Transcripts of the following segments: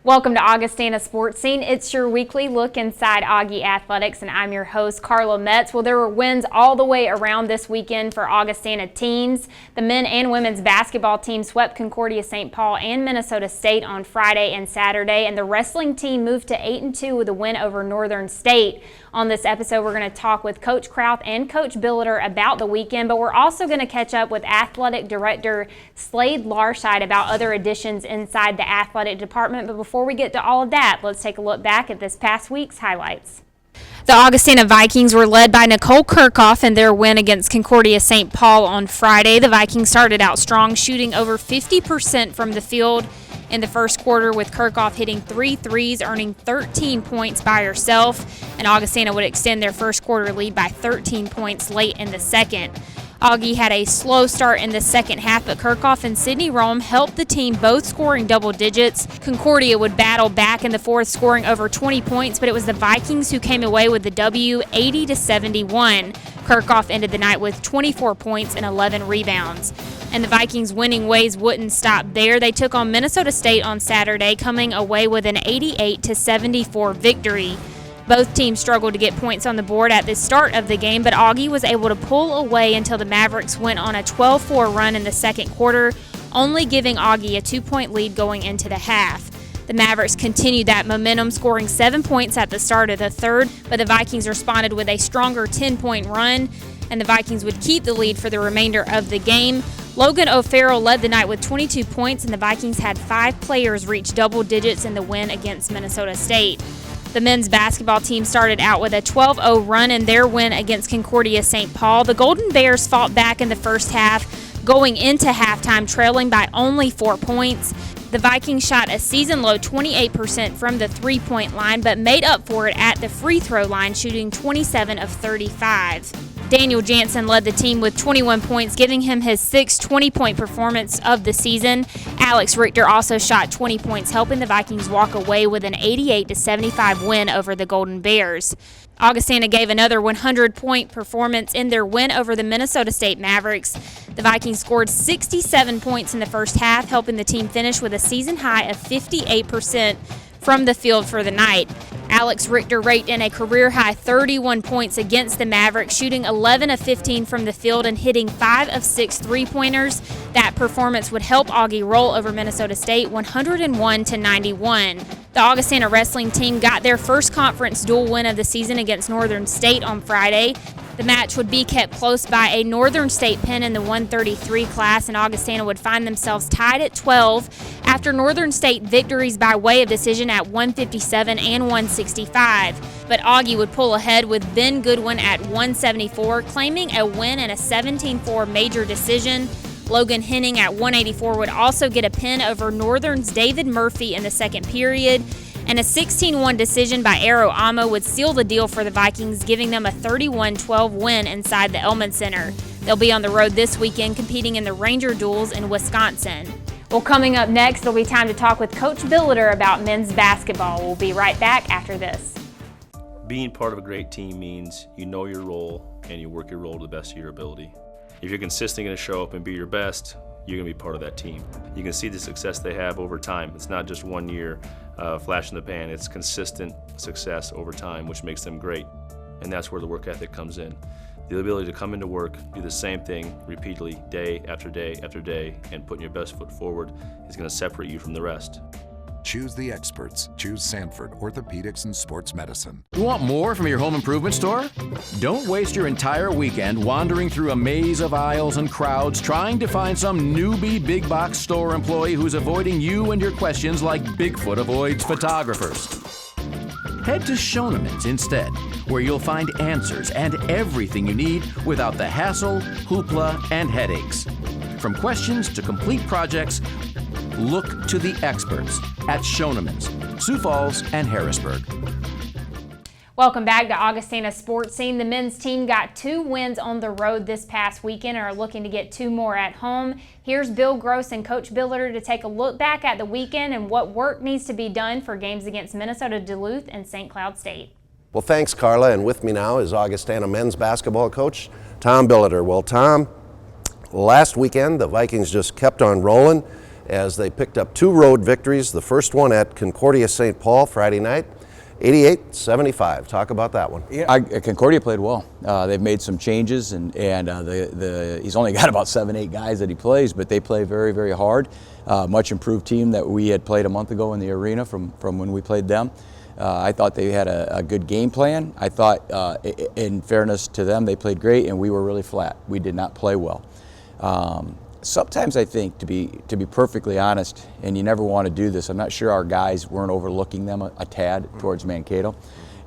Welcome to Augustana Sportscene. It's your weekly look inside Augie Athletics, and I'm your host, Carla Metts. Well, there were wins all the way around this weekend for Augustana teams. The men and women's basketball team swept Concordia St. Paul and Minnesota State on Friday and Saturday, and the wrestling team moved to 8-2 with a win over Northern State. On this episode, we're going to talk with Coach Krauth and Coach Billeter about the weekend, but we're also going to catch up with Athletic Director Slade Larscheid about other additions inside the athletic department. But before we get to all of that, let's take a look back at this past week's highlights. The Augustana Vikings were led by Nicole Krauth in their win against Concordia St. Paul on Friday. The Vikings started out strong, shooting over 50% from the field in the first quarter, with Krauth hitting 3 threes, earning 13 points by herself, and Augustana would extend their first quarter lead by 13 points late in the second. Augie had a slow start in the second half, but Krauth and Sydney Rome helped the team, both scoring double digits. Concordia would battle back in the fourth, scoring over 20 points, but it was the Vikings who came away with the W, 80-71. Krauth ended the night with 24 points and 11 rebounds. And the Vikings' winning ways wouldn't stop there. They took on Minnesota State on Saturday, coming away with an 88-74 victory. Both teams struggled to get points on the board at the start of the game, but Augie was able to pull away until the Mavericks went on a 12-4 run in the second quarter, only giving Augie a 2-point lead going into the half. The Mavericks continued that momentum, scoring 7 points at the start of the third, but the Vikings responded with a stronger 10-point run, and the Vikings would keep the lead for the remainder of the game. Logan O'Farrell led the night with 22 points, and the Vikings had 5 players reach double digits in the win against Minnesota State. The men's basketball team started out with a 12-0 run in their win against Concordia St. Paul. The Golden Bears fought back in the first half, going into halftime trailing by only 4 points. The Vikings shot a season-low 28% from the three-point line, but made up for it at the free throw line, shooting 27 of 35. Daniel Jansen led the team with 21 points, giving him his 6th 20-point performance of the season. Alex Richter also shot 20 points, helping the Vikings walk away with an 88-75 win over the Golden Bears. Augustana gave another 100-point performance in their win over the Minnesota State Mavericks. The Vikings scored 67 points in the first half, helping the team finish with a season high of 58% from the field for the night. Alex Richter raked in a career-high 31 points against the Mavericks, shooting 11 of 15 from the field and hitting 5 of 6 three-pointers. That performance would help Augie roll over Minnesota State 101-91. The Augustana wrestling team got their first conference dual win of the season against Northern State on Friday. The match would be kept close by a Northern State pin in the 133 class, and Augustana would find themselves tied at 12 after Northern State victories by way of decision at 157 and 165. But Augie would pull ahead with Ben Goodwin at 174, claiming a win in a 17-4 major decision. Logan Henning at 184 would also get a pin over Northern's David Murphy in the second period. And a 16-1 decision by Arrow Amo would seal the deal for the Vikings, giving them a 31-12 win inside the Elman Center. They'll be on the road this weekend competing in the Ranger Duels in Wisconsin. Well, coming up next, it'll be time to talk with Coach Billeter about men's basketball. We'll be right back after this. Being part of a great team means you know your role and you work your role to the best of your ability. If you're consistently going to show up and be your best, you're going to be part of that team. You can see the success they have over time. It's not just 1 year flash in the pan. It's consistent success over time, which makes them great. And that's where the work ethic comes in. The ability to come into work, do the same thing repeatedly, day after day after day, and putting your best foot forward is going to separate you from the rest. Choose the experts. Choose Sanford Orthopedics and Sports Medicine. You want more from your home improvement store? Don't waste your entire weekend wandering through a maze of aisles and crowds trying to find some newbie big box store employee who's avoiding you and your questions like Bigfoot avoids photographers. Head to Schoenemann's instead, where you'll find answers and everything you need without the hassle, hoopla, and headaches. From questions to complete projects, look to the experts at Schoenemann's, Sioux Falls, and Harrisburg. Welcome back to Augustana Sportscene. The men's team got 2 wins on the road this past weekend and are looking to get 2 more at home. Here's Bill Gross and Coach Billeter to take a look back at the weekend and what work needs to be done for games against Minnesota Duluth and St. Cloud State. Well, thanks, Carla, and with me now is Augustana men's basketball coach Tom Billeter. Well, Tom, last weekend the Vikings just kept on rolling as they picked up 2 road victories. The first one at Concordia St. Paul Friday night, 88-75. Talk about that one. Yeah, Concordia played well. They've made some changes, and he's only got about 7-8 guys that he plays, but they play very, very hard. Much improved team that we had played a month ago in the arena from when we played them. I thought they had a good game plan. I thought, in fairness to them, they played great, and we were really flat. We did not play well. Sometimes I think, to be perfectly honest, and you never want to do this, I'm not sure our guys weren't overlooking them a tad towards Mankato,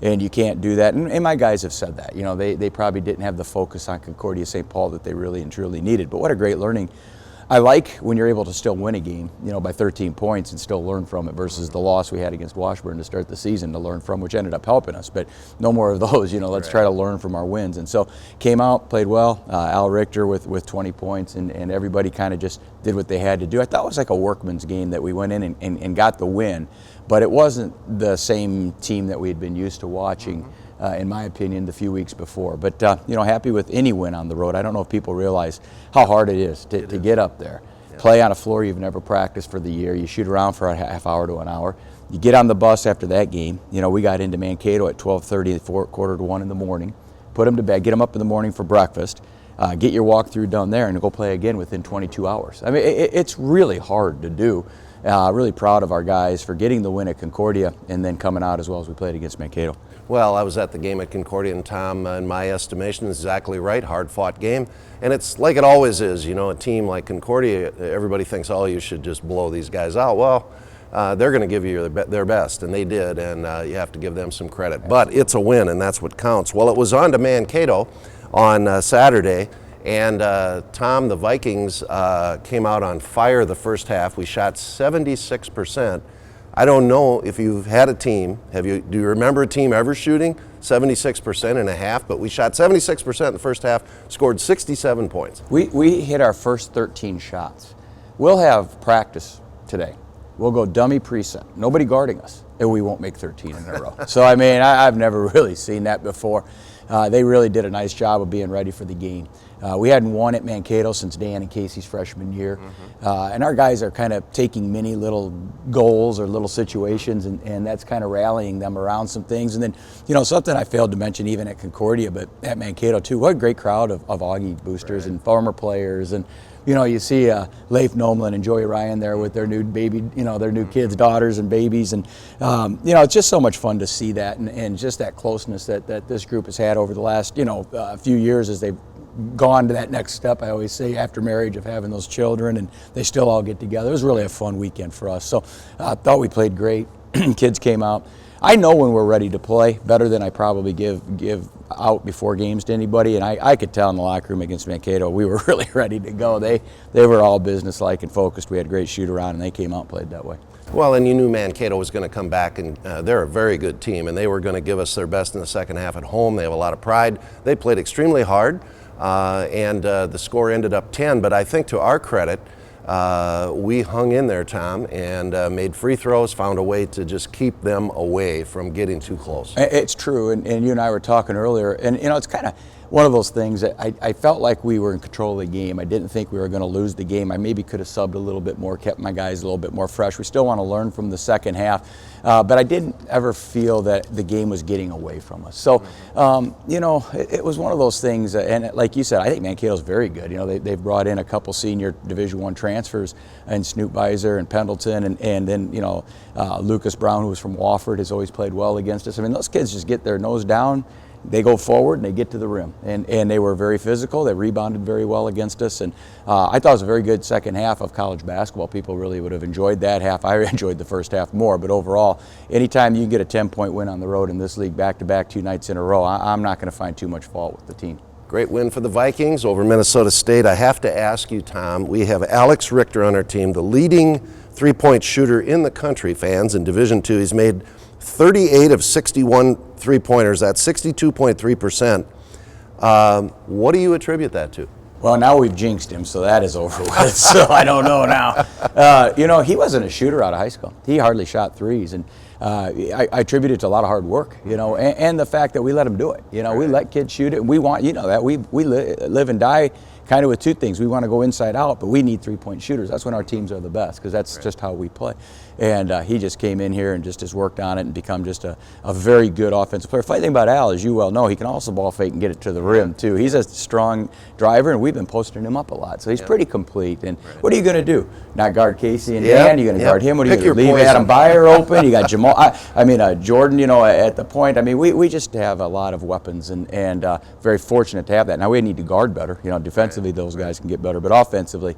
and you can't do that. And my guys have said that. You know, they probably didn't have the focus on Concordia St. Paul that they really and truly needed. But what a great learning. I like when you're able to still win a game, you know, by 13 points and still learn from it versus the loss we had against Washburn to start the season to learn from, which ended up helping us. But no more of those, you know, let's try to learn from our wins. And so came out, played well. Al Richter with 20 points, and everybody kind of just did what they had to do. I thought it was like a workman's game that we went in and got the win, but it wasn't the same team that we had been used to watching. In my opinion, the few weeks before. But, you know, happy with any win on the road. I don't know if people realize how hard it is to get up there. Yeah. Play on a floor you've never practiced for the year. You shoot around for a half hour to an hour. You get on the bus after that game. You know, we got into Mankato at 12:30, 1:45 in the morning. Put them to bed, get them up in the morning for breakfast, get your walkthrough done there, and go play again within 22 hours. I mean, it's really hard to do. Really proud of our guys for getting the win at Concordia and then coming out as well as we played against Mankato. Well, I was at the game at Concordia, and Tom, in my estimation, is exactly right. Hard-fought game. And it's like it always is. You know, a team like Concordia, everybody thinks, oh, you should just blow these guys out. Well, they're going to give you their best, and they did, and you have to give them some credit. But it's a win, and that's what counts. Well, it was on to Mankato on Saturday, and Tom, the Vikings came out on fire the first half. We shot 76%. I don't know if you've had a team. Do you remember a team ever shooting 76% in a half? But we shot 76% in the first half, scored 67 points. We hit our first 13 shots. We'll have practice today. We'll go dummy preset, nobody guarding us, and we won't make 13 in a row. So, I mean, I've never really seen that before. They really did a nice job of being ready for the game. We hadn't won at Mankato since Dan and Casey's freshman year. And our guys are kind of taking many little goals or little situations, and that's kind of rallying them around some things. And then, you know, something I failed to mention even at Concordia, but at Mankato too, what a great crowd of Augie boosters and former players. And, you know, you see Leif Nomlin and Joey Ryan there with their new baby, you know, their new kids, daughters and babies. And, you know, it's just so much fun to see that and just that closeness that this group has had over the last, you know, few years as they've gone to that next step, I always say, after marriage, of having those children, and they still all get together. It was really a fun weekend for us. So I thought we played great. Kids came out. I know when we're ready to play better than I probably give out before games to anybody, and I could tell in the locker room against Mankato we were really ready to go. They were all businesslike and focused. We had a great shoot-around, and they came out and played that way. Well, and you knew Mankato was going to come back, and they're a very good team, and they were going to give us their best in the second half at home. They have a lot of pride. They played extremely hard. And the score ended up 10, but I think to our credit, we hung in there, Tom, and made free throws, found a way to just keep them away from getting too close. It's true, and you and I were talking earlier, and you know, it's kind of one of those things that I felt like we were in control of the game. I didn't think we were going to lose the game. I maybe could have subbed a little bit more, kept my guys a little bit more fresh. We still want to learn from the second half, but I didn't ever feel that the game was getting away from us. So, you know, it was one of those things, and like you said, I think Mankato's very good. You know, they've brought in a couple senior Division I transfers, and Snoopweiser and Pendleton, and then, you know, Lucas Brown, who was from Wofford, has always played well against us. I mean, those kids just get their nose down. They go forward and they get to the rim, and they were very physical. They rebounded very well against us, and I thought it was a very good second half of college basketball. People really would have enjoyed that half. I enjoyed the first half more, but overall, anytime you get a 10-point win on the road in this league back-to-back 2 nights in a row, I'm not going to find too much fault with the team. Great win for the Vikings over Minnesota State. I have to ask you, Tom, we have Alex Richter on our team, the leading three-point shooter in the country, fans, in Division II. He's made 38 of 61 three-pointers. That's 62.3%. What do you attribute that to? Well, now we've jinxed him, so that is over with, so I don't know now. You know, he wasn't a shooter out of high school. He hardly shot threes, and I attribute it to a lot of hard work, you know, and the fact that we let him do it. You know, we let kids shoot it, and we want, you know, that we live and die kind of with two things. We want to go inside out, but we need three-point shooters. That's when our teams are the best, because that's just how we play. And he just came in here and just has worked on it and become just a very good offensive player. Funny thing about Al, as you well know, he can also ball fake and get it to the rim too. He's a strong driver, and we've been posting him up a lot, so he's pretty complete. And what are you going to do? Not guard Casey and Dan? You're going to guard him? What are you going to leave Adam Byer open? You got Jamal. Jordan. At the point. We just have a lot of weapons, and very fortunate to have that. Now we need to guard better. Defensively those guys can get better, but offensively,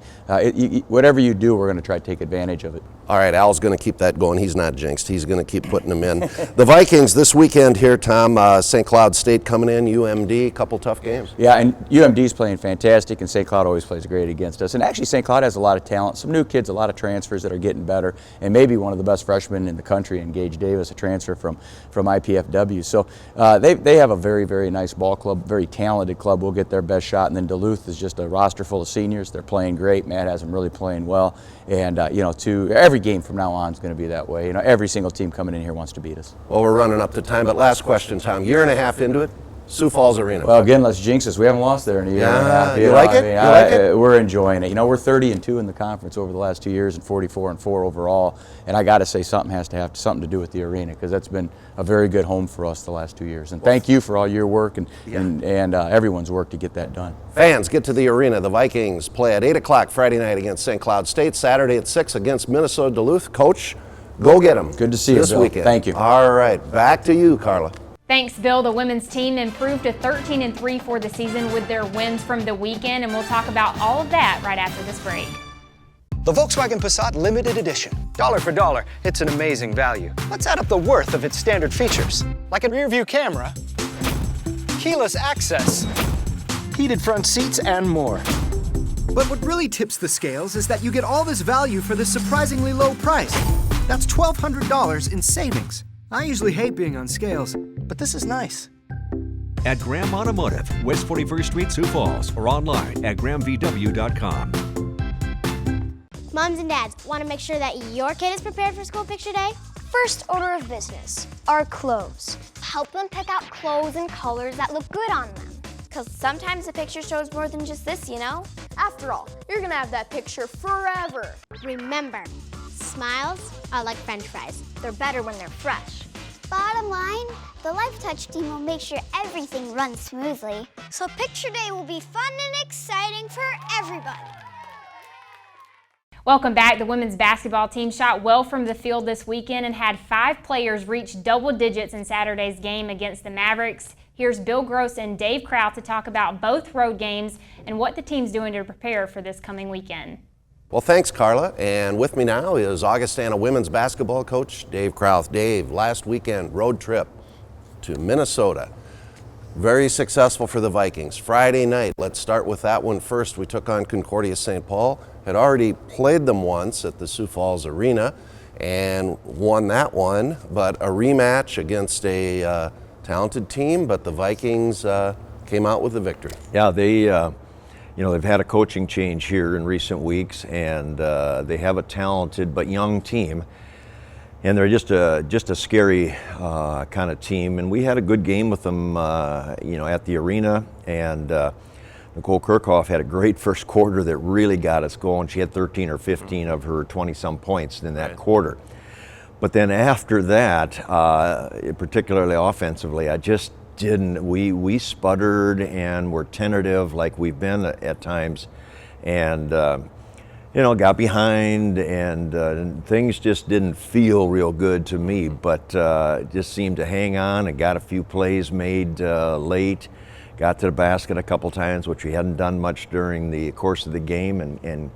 whatever you do, we're going to try to take advantage of it. All right, Al's going to keep that going. He's not jinxed. He's going to keep putting them in. The Vikings this weekend here, Tom, St. Cloud State coming in, UMD, a couple tough games. Yeah, and UMD's playing fantastic, and St. Cloud always plays great against us. And actually, St. Cloud has a lot of talent, some new kids, a lot of transfers that are getting better, and maybe one of the best freshmen in the country, in Gage Davis, a transfer from IPFW. So they have a very, very nice ball club, very talented club. We'll get their best shot. And then Duluth is just a roster full of seniors. They're playing great. Matt has them really playing well. And, every game from now on is going to be that way. Every single team coming in here wants to beat us. Well, we're running up to time, but last question, Tom. Year and a half into it, Sioux Falls Arena. Well, again, let's jinx us. We haven't lost there in a year and a half. You like it? We're enjoying it. We're 30-2 in the conference over the last 2 years and 44-4 overall. And I got to say, something has to have something to do with the arena, because that's been a very good home for us the last 2 years. And thank you for all your work and everyone's work to get that done. Fans, get to the arena. The Vikings play at 8 o'clock Friday night against St. Cloud State, Saturday at 6 against Minnesota Duluth. Coach, go get them. Good to see you, this Bill. weekend. Thank you. All right, back to you, Carla. Thanks, Bill. The women's team improved to 13-3 for the season with their wins from the weekend, and we'll talk about all of that right after this break. The Volkswagen Passat Limited Edition. Dollar for dollar, it's an amazing value. Let's add up the worth of its standard features, like a rear-view camera, keyless access, heated front seats, and more. But what really tips the scales is that you get all this value for this surprisingly low price. That's $1,200 in savings. I usually hate being on scales, but this is nice. At Graham Automotive, West 41st Street, Sioux Falls, or online at grahamvw.com. Moms and dads, want to make sure that your kid is prepared for school picture day? First order of business are clothes. Help them pick out clothes and colors that look good on them. Because sometimes the picture shows more than just this, After all, you're going to have that picture forever. Remember, smiles are like French fries. They're better when they're fresh. Bottom line, the Life Touch team will make sure everything runs smoothly. So picture day will be fun and exciting for everybody. Welcome back. The women's basketball team shot well from the field this weekend and had 5 players reach double digits in Saturday's game against the Mavericks. Here's Bill Gross and Dave Krauth to talk about both road games and what the team's doing to prepare for this coming weekend. Well, thanks, Carla. And with me now is Augustana women's basketball coach Dave Krauth. Dave, last weekend road trip to Minnesota. Very successful for the Vikings. Friday night, let's start with that one first. We took on Concordia St. Paul. Had already played them once at the Sioux Falls Arena and won that one, but a rematch against a talented team, but the Vikings came out with a victory. Yeah, they've had a coaching change here in recent weeks, and they have a talented but young team, and they're just a scary kind of team. And we had a good game with them, at the arena, and Nicole Kirchhoff had a great first quarter that really got us going. She had 13 or 15 of her 20-some points in that quarter. But then after that, particularly offensively, I just didn't. We sputtered and were tentative like we've been at times, and got behind, and things just didn't feel real good to me. But just seemed to hang on and got a few plays made late. Got to the basket a couple times, which we hadn't done much during the course of the game, and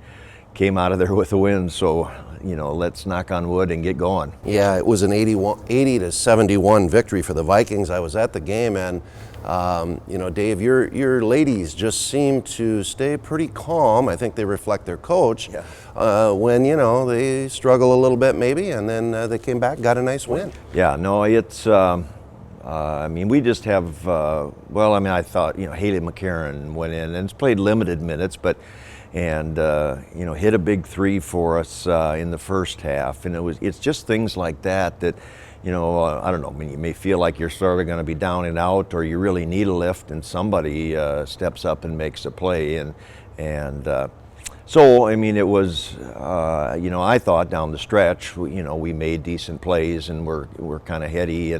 came out of there with a win. So, let's knock on wood and get going. Yeah, it was an 80-71 victory for the Vikings. I was at the game, and Dave, your ladies just seem to stay pretty calm. I think they reflect their coach. Yeah. When they struggle a little bit maybe, and then they came back, got a nice win. Yeah, no, it's. We just have. I thought Haley McCarron went in and played limited minutes, but. And hit a big three for us in the first half, and it's just things like that I don't know. You may feel like you're sort of going to be down and out, or you really need a lift, and somebody steps up and makes a play, and And so, I mean, it was, you know, I thought down the stretch, you know, we made decent plays and we're kind of heady.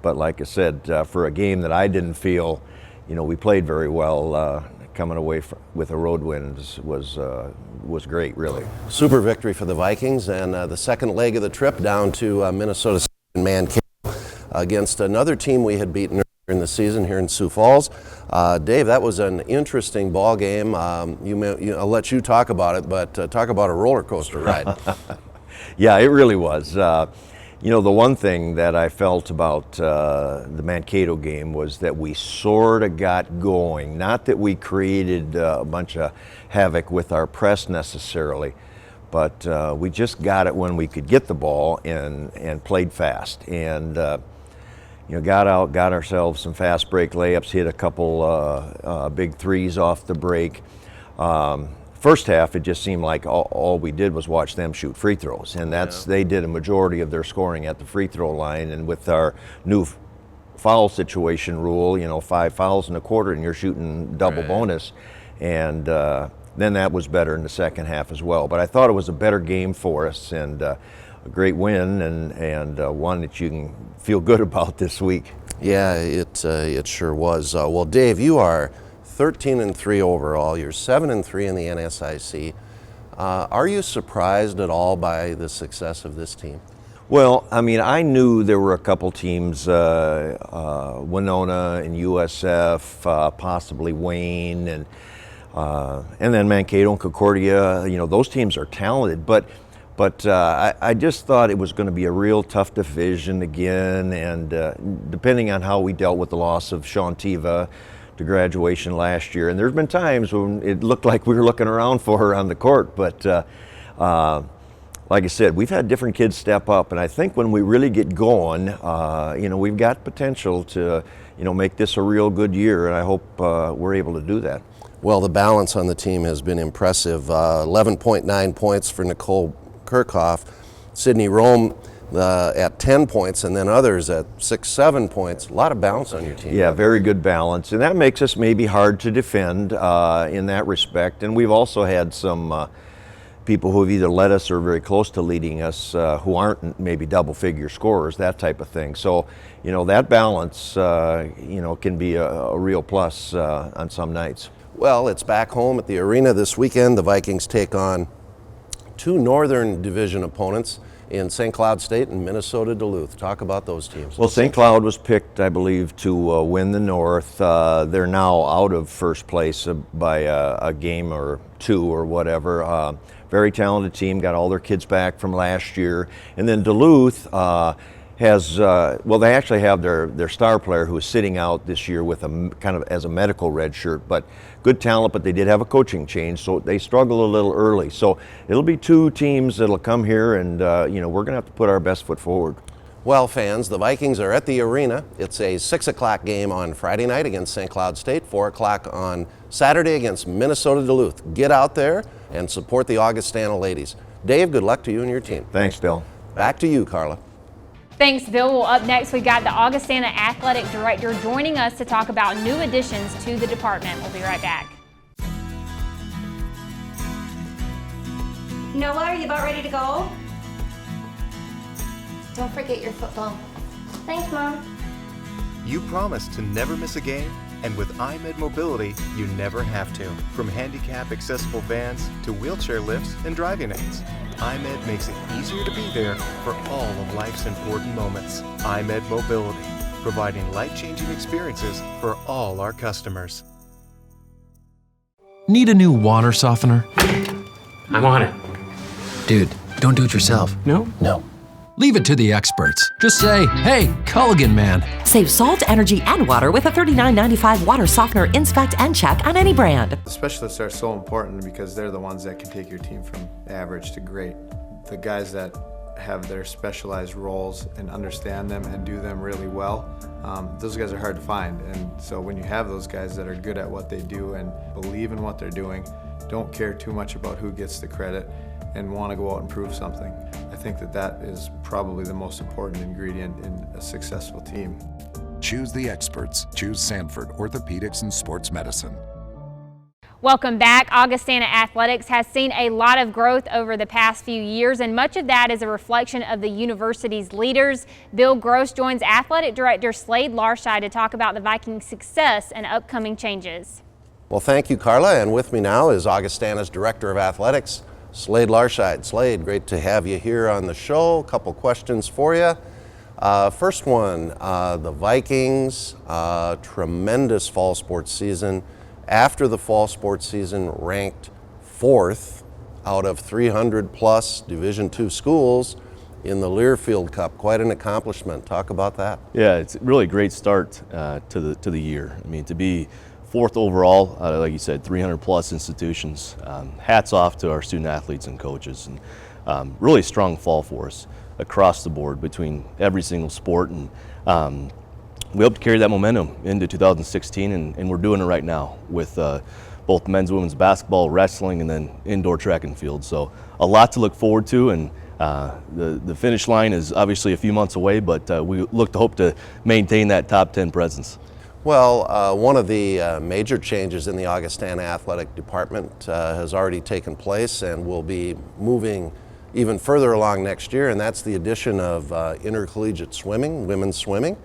But like I said, for a game that I didn't feel, you know, we played very well. Coming away with a road win was great, really. Super victory for the Vikings, and the second leg of the trip down to Minnesota State and Mankato against another team we had beaten earlier in the season here in Sioux Falls. Dave, that was an interesting ball game. I'll let you talk about it, but talk about a roller coaster ride. Yeah, it really was. You know, the one thing that I felt about the Mankato game was that we sort of got going. Not that we created a bunch of havoc with our press necessarily, but we just got it when we could get the ball and played fast. And, you know, got out, got ourselves some fast break layups, hit a couple big threes off the break. First half, it just seemed like all we did was watch them shoot free throws, and they did a majority of their scoring at the free throw line. And with our new foul situation rule, you know, 5 fouls in a quarter, and you're shooting double bonus, and then that was better in the second half as well. But I thought it was a better game for us, and a great win, and one that you can feel good about this week. Yeah, it sure was. Well, Dave, you are 13-3 overall. You're 7-3 in the NSIC. Are you surprised at all by the success of this team? Well, I mean, I knew there were a couple teams, Winona and USF, possibly Wayne, and then Mankato and Concordia. You know, those teams are talented, but I just thought it was going to be a real tough division again, and depending on how we dealt with the loss of Sean Tiva to graduation last year. And there's been times when it looked like we were looking around for her on the court, but like I said, we've had different kids step up, and I think when we really get going, you know, we've got potential to, you know, make this a real good year, and I hope we're able to do that. Well, the balance on the team has been impressive. 11.9 points for Nicole Kirchhoff, Sydney Rome at 10 points, and then others at 6-7 points. A lot of balance on your team. Yeah, very good balance, and that makes us maybe hard to defend in that respect. And we've also had some people who have either led us or very close to leading us who aren't maybe double-figure scorers, that type of thing. So, you know, that balance, you know, can be a real plus on some nights. Well, it's back home at the arena this weekend. The Vikings take on 2 Northern Division opponents in St. Cloud State and Minnesota Duluth. Talk about those teams. Well, St. Cloud was picked, I believe, to win the North. They're now out of first place by a game or 2 or whatever. Very talented team, got all their kids back from last year. And then Duluth has, well, they actually have their star player who is sitting out this year with a kind of as a medical red shirt, but good talent, but they did have a coaching change, so they struggle a little early. So it'll be 2 teams that'll come here, and you know, we're going to have to put our best foot forward. Well, fans, the Vikings are at the arena. It's a 6 o'clock game on Friday night against St. Cloud State, 4 o'clock on Saturday against Minnesota Duluth. Get out there and support the Augustana ladies. Dave, good luck to you and your team. Thanks, Bill. Back to you, Carla. Thanks, Bill. Well, up next, we've got the Augustana Athletic Director joining us to talk about new additions to the department. We'll be right back. Noah, are you about ready to go? Don't forget your football. Thanks, Mom. You promised to never miss a game, and with iMed Mobility, you never have to. From handicap accessible vans to wheelchair lifts and driving aids, iMed makes it easier to be there for all of life's important moments. iMed Mobility, providing life-changing experiences for all our customers. Need a new water softener? I'm on it. Dude, don't do it yourself. No? No. Leave it to the experts. Just say, hey, Culligan man. Save salt, energy, and water with a $39.95 water softener inspect and check on any brand. The specialists are so important because they're the ones that can take your team from average to great. The guys that have their specialized roles and understand them and do them really well, those guys are hard to find. And so when you have those guys that are good at what they do and believe in what they're doing, don't care too much about who gets the credit, and want to go out and prove something, I think that is probably the most important ingredient in a successful team. Choose the experts. Choose Sanford Orthopedics and Sports Medicine. Welcome back. Augustana Athletics has seen a lot of growth over the past few years, and much of that is a reflection of the university's leaders. Bill Gross joins Athletic Director Slade Larscheid to talk about the Vikings' success and upcoming changes. Well, thank you, Carla. And with me now is Augustana's Director of Athletics, Slade Larscheid. Slade, great to have you here on the show. A couple questions for you. First one, the Vikings, tremendous fall sports season. After the fall sports season, ranked 4th out of 300 plus Division II schools in the Learfield Cup. Quite an accomplishment. Talk about that. Yeah, it's really a great start to the year. I mean, to be 4th overall, like you said, 300 plus institutions. Hats off to our student athletes and coaches, and really strong fall for us across the board between every single sport, and we hope to carry that momentum into 2016, and we're doing it right now with both men's and women's basketball, wrestling, and then indoor track and field. So a lot to look forward to, and the finish line is obviously a few months away, but we hope to maintain that top 10 presence. Well, one of the major changes in the Augustana Athletic Department has already taken place and will be moving even further along next year, and that's the addition of intercollegiate swimming, women's swimming.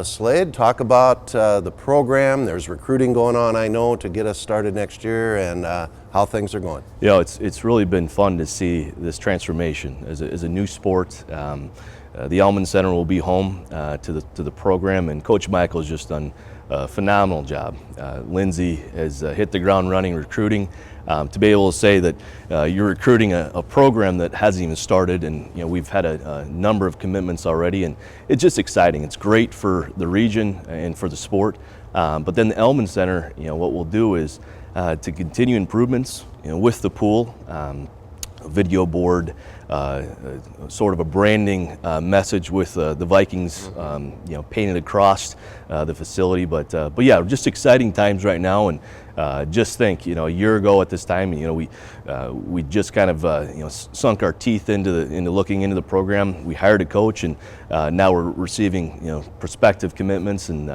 Slade, talk about the program. There's recruiting going on, I know, to get us started next year, and how things are going. You know, it's really been fun to see this transformation as a new sport. The Elman Center will be home to the program, and Coach Michael's just done a phenomenal job. Lindsay has hit the ground running recruiting. To be able to say that you're recruiting a program that hasn't even started, and we've had a number of commitments already, and it's just exciting. It's great for the region and for the sport. But then the Elman Center, what we'll do is to continue improvements with the pool, a video board, sort of a branding message with the Vikings, painted across the facility. But yeah, just exciting times right now, and just think, a year ago at this time, we just kind of sunk our teeth into looking into the program. We hired a coach, and now we're receiving prospective commitments, and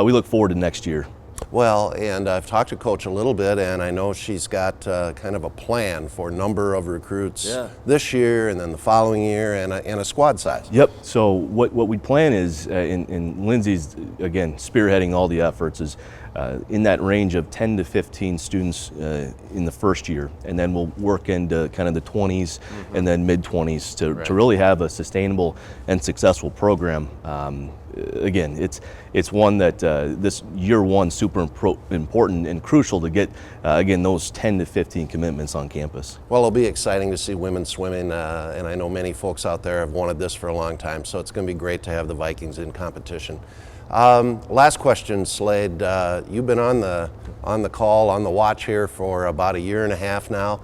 we look forward to next year. Well, and I've talked to Coach a little bit, and I know she's got kind of a plan for number of recruits this year, and then the following year, and a squad size. Yep. So what we plan is, and Lindsay's again spearheading all the efforts, is in that range of 10 to 15 students in the first year, and then we'll work into kind of the 20s and then mid-20s to really have a sustainable and successful program. Again, it's one that this year one super important and crucial to get again those 10 to 15 commitments on campus. Well, it'll be exciting to see women swimming, and I know many folks out there have wanted this for a long time, so it's going to be great to have the Vikings in competition. Last question, Slade. You've been on the call, on the watch here for about a year and a half now.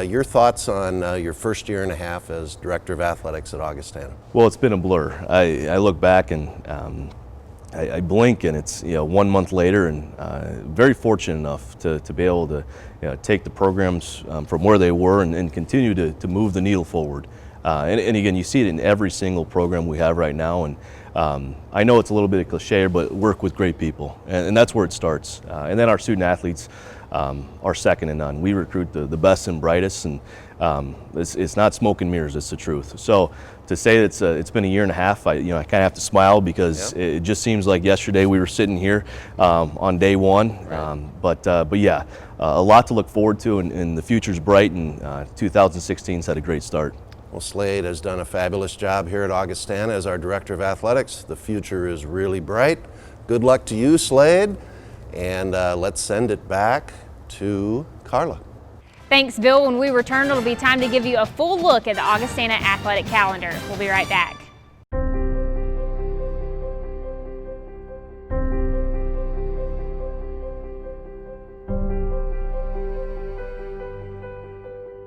Your thoughts on your first year and a half as Director of Athletics at Augustana? Well, it's been a blur. I look back and I blink, and it's 1 month later, and very fortunate enough to be able to take the programs from where they were and continue to move the needle forward. And again, you see it in every single program we have right now, and I know it's a little bit of cliche, but work with great people, and that's where it starts. And then our student athletes are second to none. We recruit the best and brightest, and it's not smoke and mirrors, it's the truth. So to say that it's been a year and a half, I kind of have to smile, because it just seems like yesterday we were sitting here on day one. But yeah, a lot to look forward to, and the future's bright, and 2016's had a great start. Well, Slade has done a fabulous job here at Augustana as our Director of Athletics. The future is really bright. Good luck to you, Slade. And let's send it back to Carla. Thanks, Bill. When we return, it'll be time to give you a full look at the Augustana athletic calendar. We'll be right back.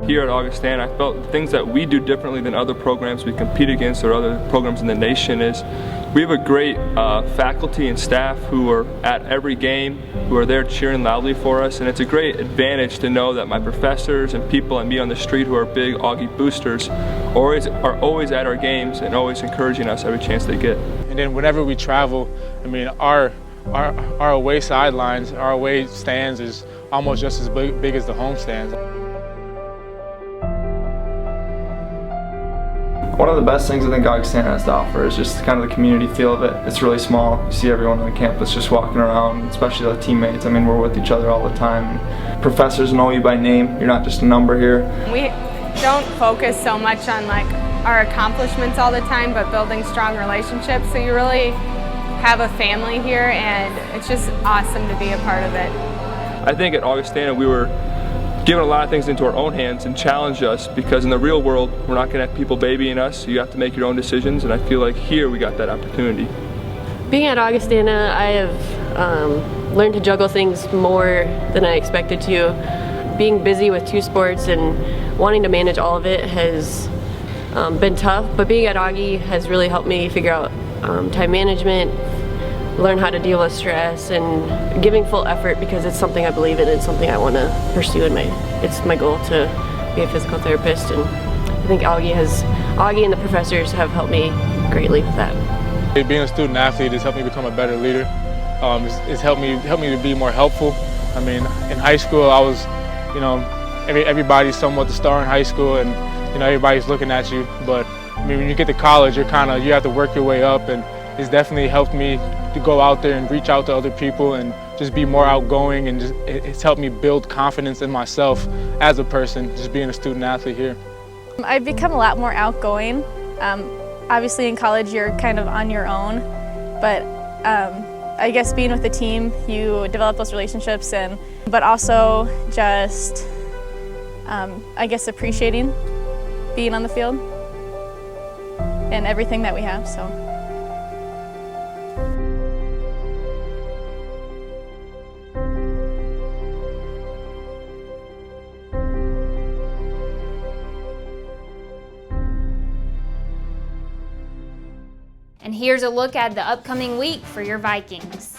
Here at Augustana, I felt the things that we do differently than other programs we compete against or other programs in the nation is we have a great faculty and staff who are at every game, who are there cheering loudly for us, and it's a great advantage to know that my professors and people and me on the street who are big Augie boosters are always at our games and always encouraging us every chance they get. And then whenever we travel, I mean, our away sidelines, our away stands is almost just as big as the homestands. One of the best things I think Augustana has to offer is just kind of the community feel of it. It's really small. You see everyone on the campus just walking around, especially the teammates. I mean, we're with each other all the time. Professors know you by name. You're not just a number here. We don't focus so much on like our accomplishments all the time, but building strong relationships. So you really have a family here, and it's just awesome to be a part of it. I think at Augustana we were given a lot of things into our own hands and challenged us, because in the real world we're not going to have people babying us. You have to make your own decisions, and I feel like here we got that opportunity. Being at Augustana, I have learned to juggle things more than I expected to. Being busy with 2 sports and wanting to manage all of it has been tough, but being at Augie has really helped me figure out time management, learn how to deal with stress, and giving full effort, because it's something I believe in and something I want to pursue it's my goal to be a physical therapist, and I think Augie and the professors have helped me greatly with that. Being a student athlete has helped me become a better leader. It's helped me to be more helpful. I mean, in high school I was, everybody's somewhat the star in high school, and everybody's looking at you, but I mean, when you get to college, you have to work your way up, and it's definitely helped me to go out there and reach out to other people and just be more outgoing, and it's helped me build confidence in myself as a person, just being a student athlete here. I've become a lot more outgoing. Obviously in college you're kind of on your own, but I guess being with the team, you develop those relationships, but also just I guess appreciating being on the field and everything that we have. So. And here's a look at the upcoming week for your Vikings.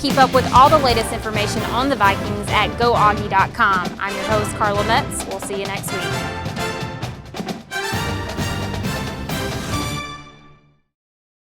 Keep up with all the latest information on the Vikings at GoAugie.com. I'm your host, Carla Metts. We'll see you next week.